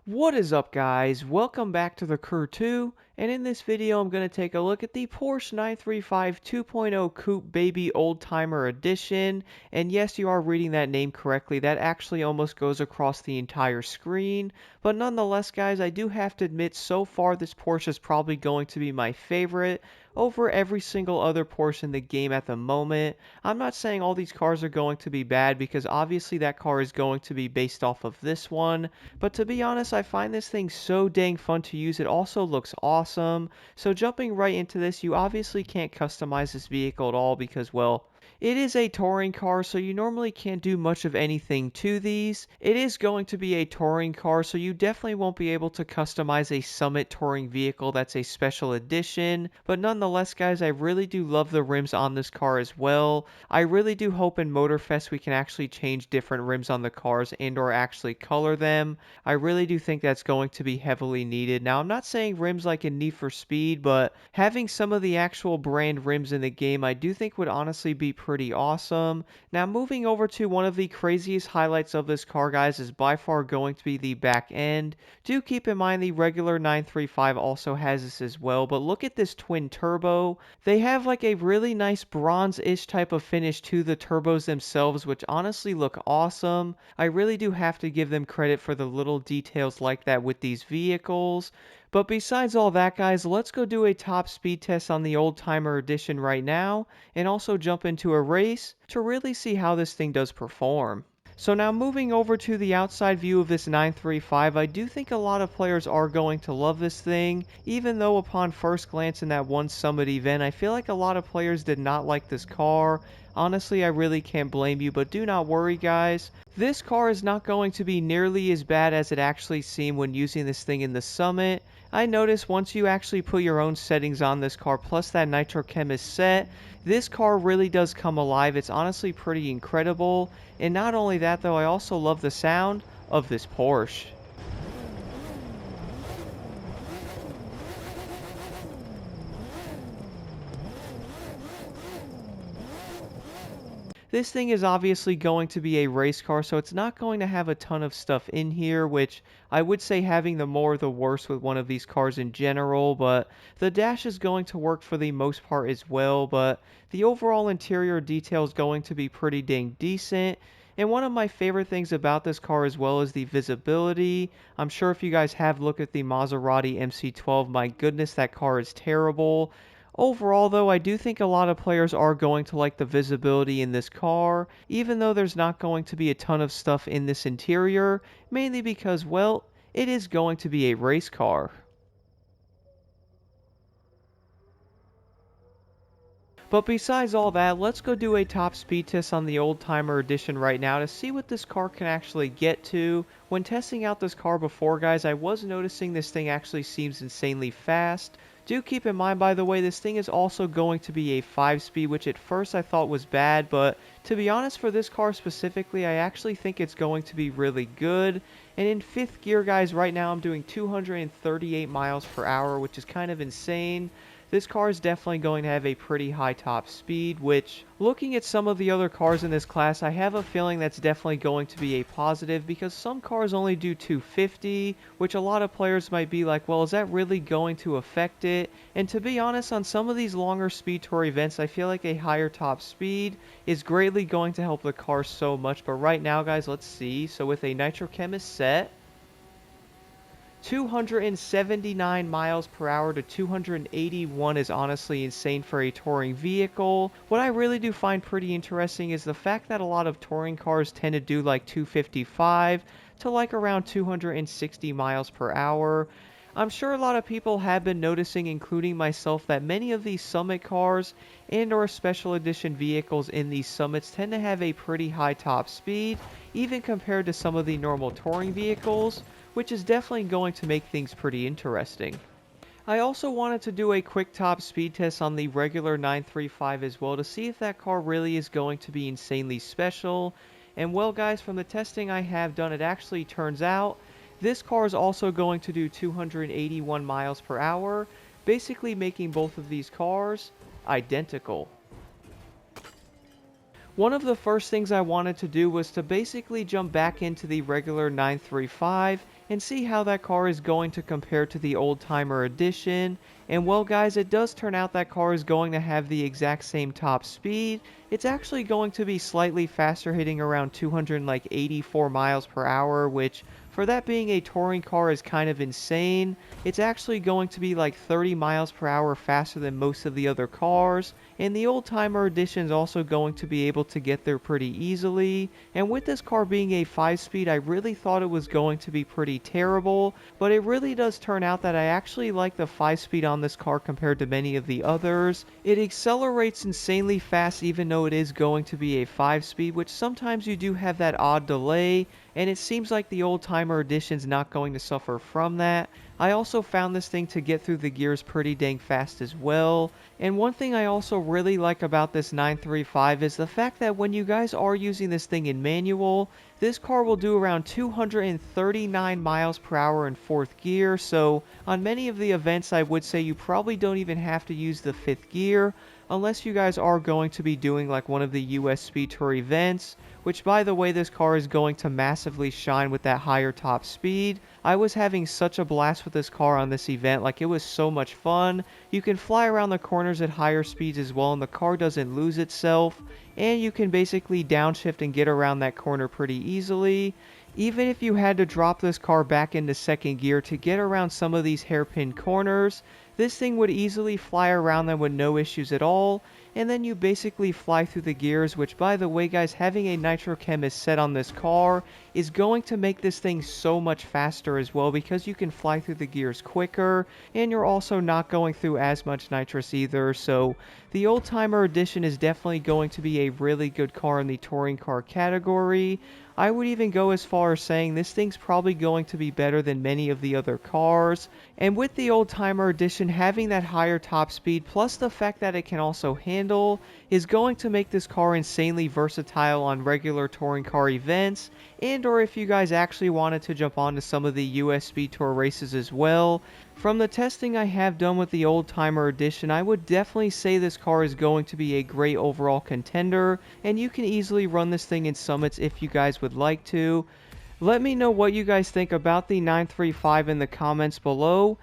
What is up, guys? Welcome back to the Coupe, and in this video I'm going to take a look at the Porsche 935 2.0 Coupe Baby Old Timer Edition. And yes, you are reading that name correctly. That actually almost goes across the entire screen. But nonetheless, guys, I do have to admit, so far this Porsche is probably going to be my favorite over every single other Porsche in the game at the moment. I'm not saying all these cars are going to be bad, because obviously that car is going to be based off of this one. But to be honest, I find this thing so dang fun to use. It also looks awesome. So jumping right into this, you obviously can't customize this vehicle at all because, well, it is a touring car, so you normally can't do much of anything to these. It is going to be a touring car, so you definitely won't be able to customize a Summit touring vehicle that's a special edition. But nonetheless, guys, I really do love the rims on this car as well. I really do hope in Motorfest we can actually change different rims on the cars and or actually color them. I really do think that's going to be heavily needed. Now, I'm not saying rims like in Need for Speed, but having some of the actual brand rims in the game I do think would honestly be pretty awesome. Now, moving over to one of the craziest highlights of this car, guys, is by far going to be the back end. Do keep in mind the regular 935 also has this as well, but look at this twin turbo. They have like a really nice bronze-ish type of finish to the turbos themselves, which honestly look awesome. I really do have to give them credit for the little details like that with these vehicles. But besides all that, guys, let's go do a top speed test on the Old Timer Edition right now, and also jump into a race to really see how this thing does perform. So now moving over to the outside view of this 935, I do think a lot of players are going to love this thing, even though upon first glance in that one Summit event, I feel like a lot of players did not like this car. Honestly, I really can't blame you, but do not worry, guys. This car is not going to be nearly as bad as it actually seemed when using this thing in the Summit. I noticed once you actually put your own settings on this car, plus that Nitro Chemist set, this car really does come alive. It's honestly pretty incredible. And not only that though, I also love the sound of this Porsche. This thing is obviously going to be a race car, so it's not going to have a ton of stuff in here, which I would say having the more the worse with one of these cars in general, but the dash is going to work for the most part as well, but the overall interior detail is going to be pretty dang decent. And one of my favorite things about this car as well is the visibility. I'm sure if you guys have looked at the Maserati MC12, my goodness, that car is terrible. Overall, though, I do think a lot of players are going to like the visibility in this car, even though there's not going to be a ton of stuff in this interior, mainly because, well, it is going to be a race car. But besides all that, let's go do a top speed test on the Old Timer Edition right now to see what this car can actually get to. When testing out this car before, guys, I was noticing this thing actually seems insanely fast. Do keep in mind, by the way, this thing is also going to be a 5-speed, which at first I thought was bad, but to be honest, for this car specifically, I actually think it's going to be really good. And in 5th gear, guys, right now I'm doing 238 miles per hour, which is kind of insane. This car is definitely going to have a pretty high top speed, which, looking at some of the other cars in this class, I have a feeling that's definitely going to be a positive, because some cars only do 250, which a lot of players might be like, well, is that really going to affect it? And to be honest, on some of these longer speed tour events, I feel like a higher top speed is greatly going to help the car so much. But right now, guys, let's see. So with a Nitro Chemist set, 279 miles per hour to 281 is honestly insane for a touring vehicle. What I really do find pretty interesting is the fact that a lot of touring cars tend to do like 255 to like around 260 miles per hour. I'm sure a lot of people have been noticing, including myself, that many of these Summit cars and or special edition vehicles in these Summits tend to have a pretty high top speed, even compared to some of the normal touring vehicles, which is definitely going to make things pretty interesting. I also wanted to do a quick top speed test on the regular 935 as well to see if that car really is going to be insanely special. And well, guys, from the testing I have done, it actually turns out this car is also going to do 281 miles per hour, basically making both of these cars identical. One of the first things I wanted to do was to basically jump back into the regular 935 and see how that car is going to compare to the Old Timer Edition. And well guys, it does turn out that car is going to have the exact same top speed. It's actually going to be slightly faster, hitting around 284 miles per hour, which for that being a touring car is kind of insane. It's actually going to be like 30 miles per hour faster than most of the other cars, and the Old Timer Edition is also going to be able to get there pretty easily. And with this car being a 5-speed, I really thought it was going to be pretty terrible, but it really does turn out that I actually like the 5-speed on this car compared to many of the others. It accelerates insanely fast even though it is going to be a 5-speed, which sometimes you do have that odd delay, and it seems like the Old Timer Edition's not going to suffer from that. I also found this thing to get through the gears pretty dang fast as well. And one thing I also really like about this 935 is the fact that when you guys are using this thing in manual, this car will do around 239 miles per hour in 4th gear, so on many of the events I would say you probably don't even have to use the 5th gear, unless you guys are going to be doing like one of the US Speed Tour events, which by the way this car is going to massively shine with that higher top speed. I was having such a blast with this car on this event, like it was so much fun. You can fly around the corners at higher speeds as well and the car doesn't lose itself, and you can basically downshift and get around that corner pretty easily. Even if you had to drop this car back into 2nd gear to get around some of these hairpin corners, this thing would easily fly around them with no issues at all, and then you basically fly through the gears, which by the way guys, having a nitro chemist set on this car is going to make this thing so much faster as well, because you can fly through the gears quicker, and you're also not going through as much nitrous either. So the Old Timer Edition is definitely going to be a really good car in the touring car category. I would even go as far as saying this thing's probably going to be better than many of the other cars. And with the Old Timer Edition having that higher top speed, plus the fact that it can also handle, is going to make this car insanely versatile on regular touring car events, and or if you guys actually wanted to jump onto some of the US Speed Tour races as well. From the testing I have done with the Old Timer Edition, I would definitely say this car is going to be a great overall contender, and you can easily run this thing in summits if you guys would like to. Let me know what you guys think about the 935 in the comments below,